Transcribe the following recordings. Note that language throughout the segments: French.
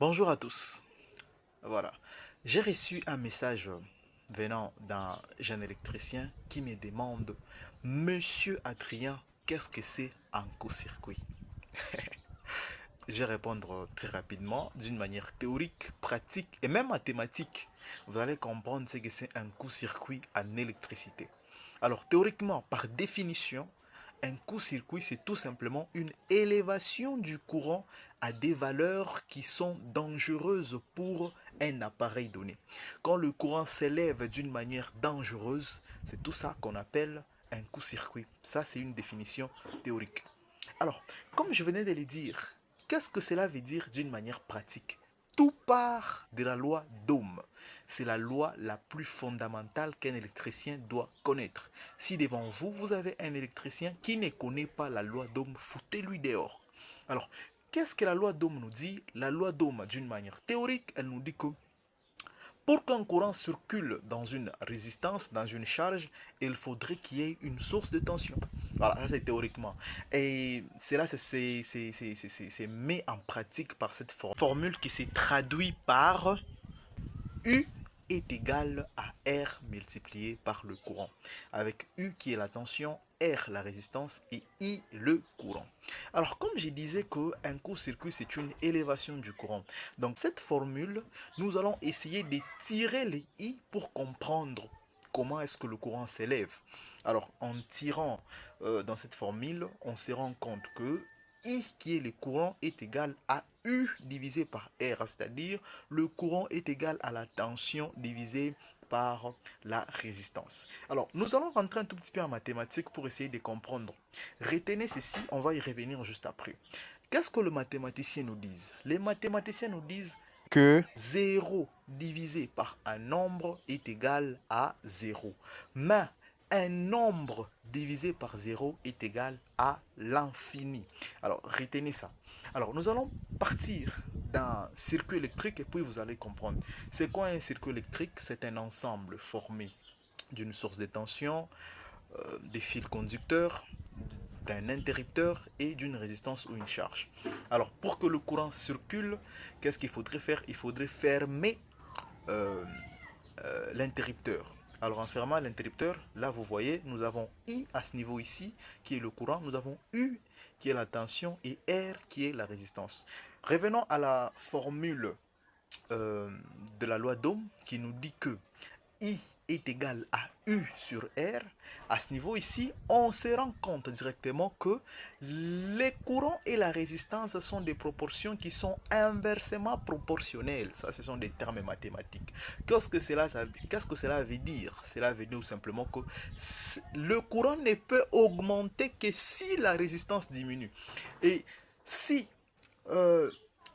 Bonjour à tous. Voilà. J'ai reçu un message venant d'un jeune électricien qui me demande: Monsieur Adrien, qu'est-ce que c'est un court-circuit? Je vais répondre très rapidement, d'une manière théorique, pratique et même mathématique. Vous allez comprendre ce que c'est un court-circuit en électricité. Alors, théoriquement, par définition, un court-circuit, c'est tout simplement une élévation du courant à des valeurs qui sont dangereuses pour un appareil donné. Quand le courant s'élève d'une manière dangereuse, c'est tout ça qu'on appelle un court-circuit. Ça, c'est une définition théorique. Alors, comme je venais de le dire, qu'est-ce que cela veut dire d'une manière pratique? Tout part de la loi d'Ohm. C'est la loi la plus fondamentale qu'un électricien doit connaître. Si devant vous, vous avez un électricien qui ne connaît pas la loi d'Ohm, foutez-lui dehors. Alors, qu'est-ce que la loi d'Ohm nous dit? La loi d'Ohm, d'une manière théorique, elle nous dit que pour qu'un courant circule dans une résistance, dans une charge, il faudrait qu'il y ait une source de tension. Voilà, ça c'est théoriquement. Et cela c'est mis en pratique par cette formule qui s'est traduite par U est égal à R multiplié par le courant. Avec U qui est la tension, R la résistance et I le courant. Alors comme je disais qu'un court-circuit c'est une élévation du courant. Donc cette formule, nous allons essayer de tirer les I pour comprendre comment est-ce que le courant s'élève. Alors en tirant dans cette formule, on se rend compte que I qui est le courant est égal à U divisé par R, c'est-à-dire le courant est égal à la tension divisée par la résistance. Alors, nous allons rentrer un tout petit peu en mathématiques pour essayer de comprendre. Retenez ceci, on va y revenir juste après. Qu'est-ce que les mathématiciens nous disent? Les mathématiciens nous disent que 0 divisé par un nombre est égal à 0. Mais un nombre divisé par 0 est égal à l'infini. Alors, retenez ça. Alors, nous allons partir d'un circuit électrique et puis vous allez comprendre. C'est quoi un circuit électrique? C'est un ensemble formé d'une source de tension, des fils conducteurs, d'un interrupteur et d'une résistance ou une charge. Alors, pour que le courant circule, qu'est-ce qu'il faudrait faire? Il faudrait fermer euh, l'interrupteur. Alors en fermant l'interrupteur, là vous voyez, nous avons I à ce niveau ici, qui est le courant, nous avons U qui est la tension et R qui est la résistance. Revenons à la formule euh, de la loi d'Ohm qui nous dit que I est égal à U sur R. À ce niveau ici, on se rend compte directement que les courants et la résistance sont des proportions qui sont inversement proportionnelles. Ça, ce sont des termes mathématiques. Qu'est-ce que cela veut dire? Cela veut dire tout simplement que le courant ne peut augmenter que si la résistance diminue. Et si euh,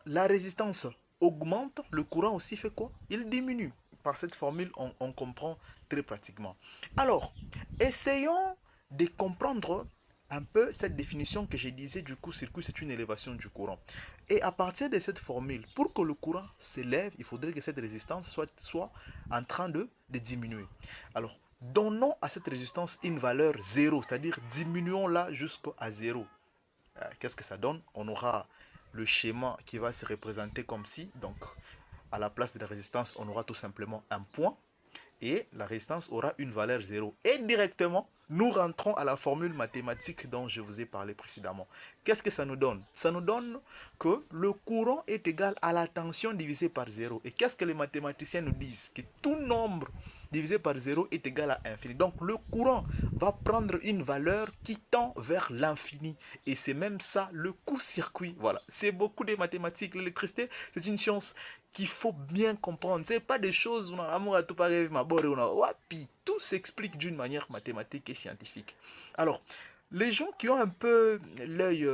la résistance augmente, le courant aussi fait quoi? Il diminue. Par cette formule, on comprend très pratiquement. Alors, essayons de comprendre un peu cette définition que je disais du court-circuit, c'est une élévation du courant. Et à partir de cette formule, pour que le courant s'élève, il faudrait que cette résistance soit en train de diminuer. Alors, donnons à cette résistance une valeur 0, c'est-à-dire diminuons-la jusqu'à 0. Qu'est-ce que ça donne? On aura le schéma qui va se représenter comme ci. Donc, à la place de la résistance, on aura tout simplement un point. Et la résistance aura une valeur 0. Et directement, nous rentrons à la formule mathématique dont je vous ai parlé précédemment. Qu'est-ce que ça nous donne? Ça nous donne que le courant est égal à la tension divisée par 0. Et qu'est-ce que les mathématiciens nous disent? Que tout nombre divisé par 0 est égal à infini. Donc le courant va prendre une valeur qui tend vers l'infini. Et c'est même ça le court-circuit. Voilà, c'est beaucoup de mathématiques. L'électricité, c'est une science qu'il faut bien comprendre. C'est pas des choses où on a l'amour à tout pareil, tout s'explique d'une manière mathématique et scientifique. Alors, les gens qui ont un peu l'œil,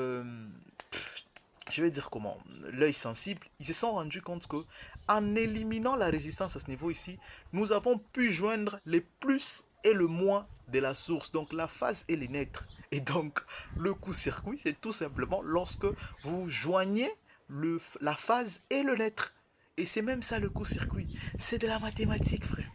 je vais dire comment, l'œil sensible, ils se sont rendus compte que en éliminant la résistance à ce niveau ici, nous avons pu joindre les plus et le moins de la source, donc la phase et les neutres. Et donc, le court-circuit, c'est tout simplement lorsque vous joignez la phase et le neutre. Et c'est même ça le court-circuit. C'est de la mathématique, frère.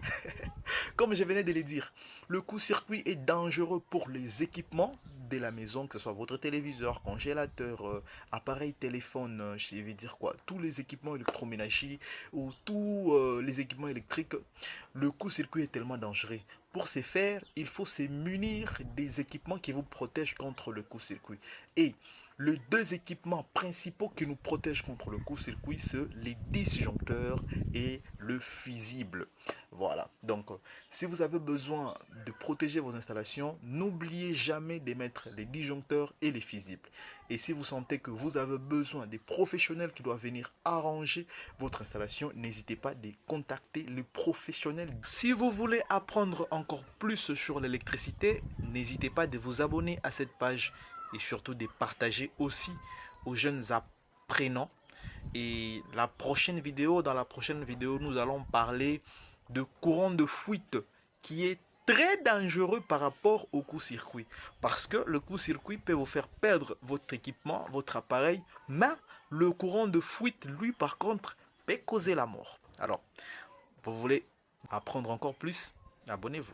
Comme je venais de le dire, le court-circuit est dangereux pour les équipements de la maison, que ce soit votre téléviseur, congélateur, appareil téléphone, je vais dire quoi, tous les équipements électroménagers ou tous les équipements électriques, le court-circuit est tellement dangereux. Pour ce faire, il faut se munir des équipements qui vous protègent contre le court-circuit. Et les deux équipements principaux qui nous protègent contre le court-circuit, c'est les disjoncteurs et le fusible. Voilà. Donc, si vous avez besoin de protéger vos installations, n'oubliez jamais de mettre les disjoncteurs et les fusibles. Et si vous sentez que vous avez besoin des professionnels qui doivent venir arranger votre installation, n'hésitez pas de contacter le professionnel. Si vous voulez apprendre encore plus sur l'électricité, n'hésitez pas de vous abonner à cette page et surtout de partager aussi aux jeunes apprenants. Et dans la prochaine vidéo, nous allons parler de courant de fuite qui est très dangereux par rapport au court-circuit. Parce que le court-circuit peut vous faire perdre votre équipement, votre appareil, mais le courant de fuite, lui, par contre, peut causer la mort. Alors, vous voulez apprendre encore plus? Abonnez-vous.